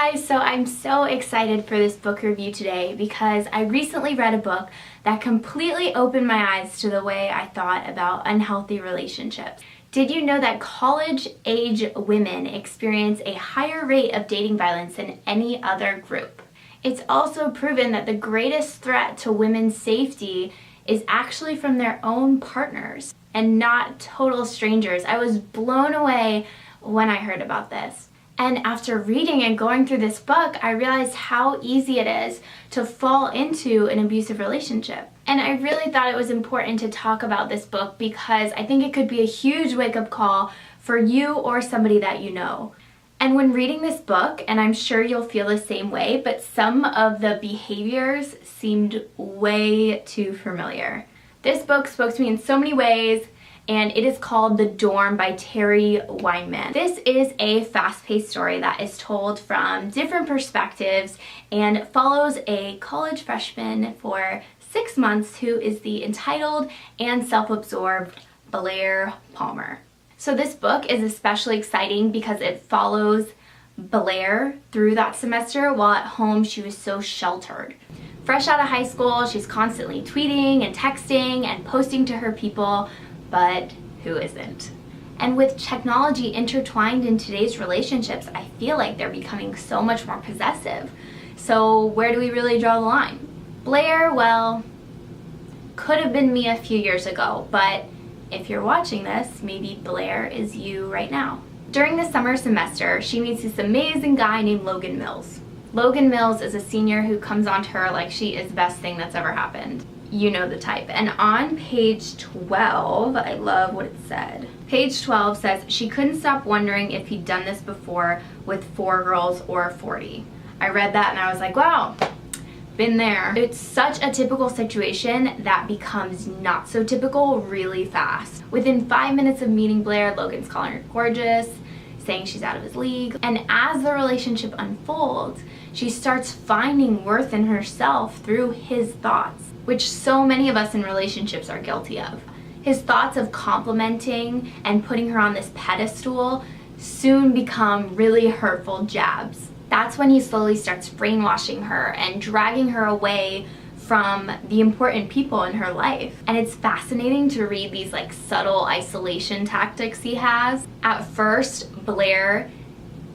guys, so I'm so excited for this book review today because I recently read a book that completely opened my eyes to the way I thought about unhealthy relationships. Did you know that college-age women experience a higher rate of dating violence than any other group? It's also proven that the greatest threat to women's safety is actually from their own partners and not total strangers. I was blown away when I heard about this. And after reading and going through this book, I realized how easy it is to fall into an abusive relationship. And I really thought it was important to talk about this book because I think it could be a huge wake-up call for you or somebody that you know. And when reading this book, and I'm sure you'll feel the same way, but some of the behaviors seemed way too familiar. This book spoke to me in so many ways, and it is called The Dorm by Terri Weinmann. This is a fast-paced story that is told from different perspectives and follows a college freshman for 6 months who is the entitled and self-absorbed Blair Palmer. So this book is especially exciting because it follows Blair through that semester while at home she was so sheltered. Fresh out of high school, she's constantly tweeting and texting and posting to her people, but who isn't? And with technology intertwined in today's relationships, I feel like they're becoming so much more possessive. So where do we really draw the line? Blair, well, could have been me a few years ago, but if you're watching this, maybe Blair is you right now. During the summer semester, she meets this amazing guy named Logan Mills. Logan Mills is a senior who comes on to her like she is the best thing that's ever happened. You know the type. And on page 12, I love what it said. Page 12 says, she couldn't stop wondering if he'd done this before with 4 girls or 40. I read that and I was like, wow, been there. It's such a typical situation that becomes not so typical really fast. Within 5 minutes of meeting Blair, Logan's calling her gorgeous, saying she's out of his league. And as the relationship unfolds, she starts finding worth in herself through his thoughts, which so many of us in relationships are guilty of. His thoughts of complimenting and putting her on this pedestal soon become really hurtful jabs. That's when he slowly starts brainwashing her and dragging her away from the important people in her life. And it's fascinating to read these subtle isolation tactics he has. At first, Blair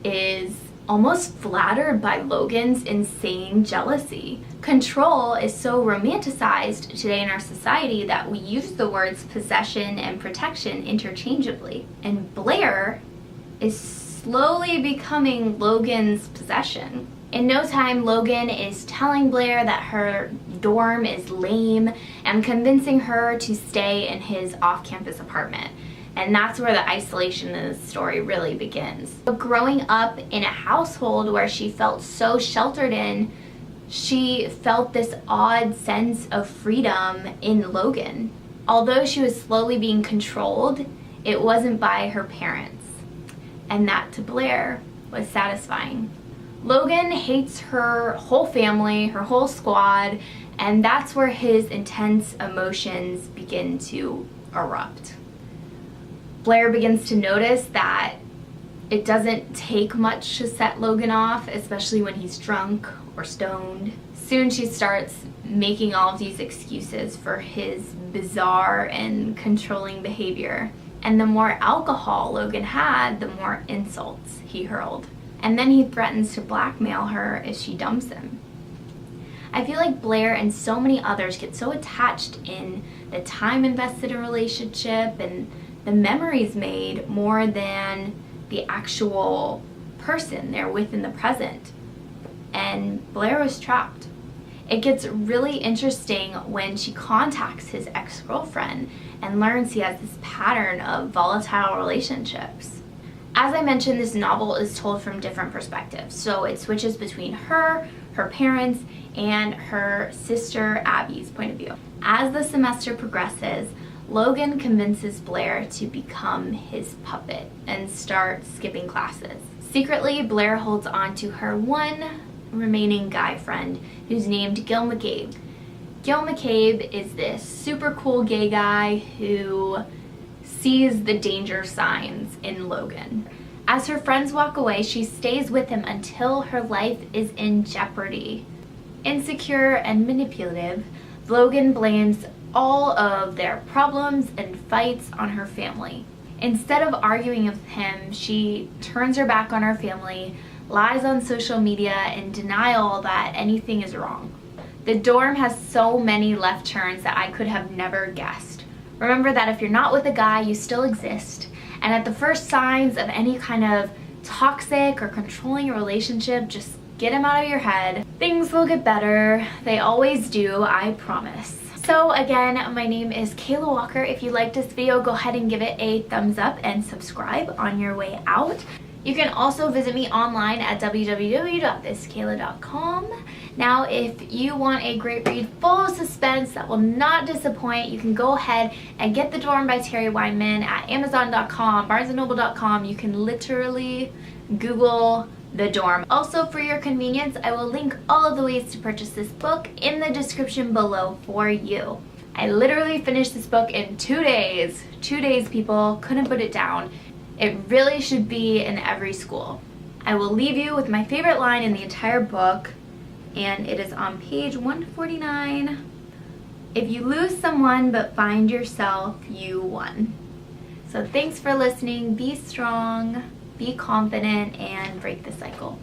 is almost flattered by Logan's insane jealousy. Control is so romanticized today in our society that we use the words possession and protection interchangeably. And Blair is slowly becoming Logan's possession. In no time, Logan is telling Blair that her dorm is lame and convincing her to stay in his off-campus apartment. And that's where the isolation in the story really begins. But growing up in a household where she felt so sheltered in, she felt this odd sense of freedom in Logan. Although she was slowly being controlled, it wasn't by her parents. And that to Blair was satisfying. Logan hates her whole family, her whole squad, and that's where his intense emotions begin to erupt. Blair begins to notice that it doesn't take much to set Logan off, especially when he's drunk or stoned. Soon she starts making all of these excuses for his bizarre and controlling behavior. And the more alcohol Logan had, the more insults he hurled. And then he threatens to blackmail her if she dumps him. I feel like Blair and so many others get so attached in the time invested in a relationship and the memories made more than the actual person they're with in the present. And Blair was trapped. It gets really interesting when she contacts his ex-girlfriend and learns he has this pattern of volatile relationships. As I mentioned, this novel is told from different perspectives. So it switches between her parents, and her sister Abby's point of view. As the semester progresses, Logan convinces Blair to become his puppet and start skipping classes. Secretly, Blair holds on to her one remaining guy friend who's named Gil McCabe. Gil McCabe is this super cool gay guy who sees the danger signs in Logan. As her friends walk away, she stays with him until her life is in jeopardy. Insecure and manipulative, Logan blames all of their problems and fights on her family. Instead of arguing with him, she turns her back on her family, lies on social media in denial that anything is wrong. The dorm has so many left turns that I could have never guessed. Remember that if you're not with a guy, you still exist. And at the first signs of any kind of toxic or controlling relationship, just get them out of your head. Things will get better. They always do, I promise. So again, my name is Kaila Walker. If you liked this video, go ahead and give it a thumbs up and subscribe on your way out. You can also visit me online at www.thiskaila.com. Now, if you want a great read full of suspense that will not disappoint, you can go ahead and get The Dorm by Terri Weinmann at Amazon.com, BarnesandNoble.com. You can literally Google The Dorm. Also, for your convenience, I will link all of the ways to purchase this book in the description below for you. I literally finished this book in 2 days. 2 days, people. Couldn't put it down. It really should be in every school. I will leave you with my favorite line in the entire book, and it is on page 149. If you lose someone but find yourself, you won. So thanks for listening. Be strong, be confident, and break the cycle.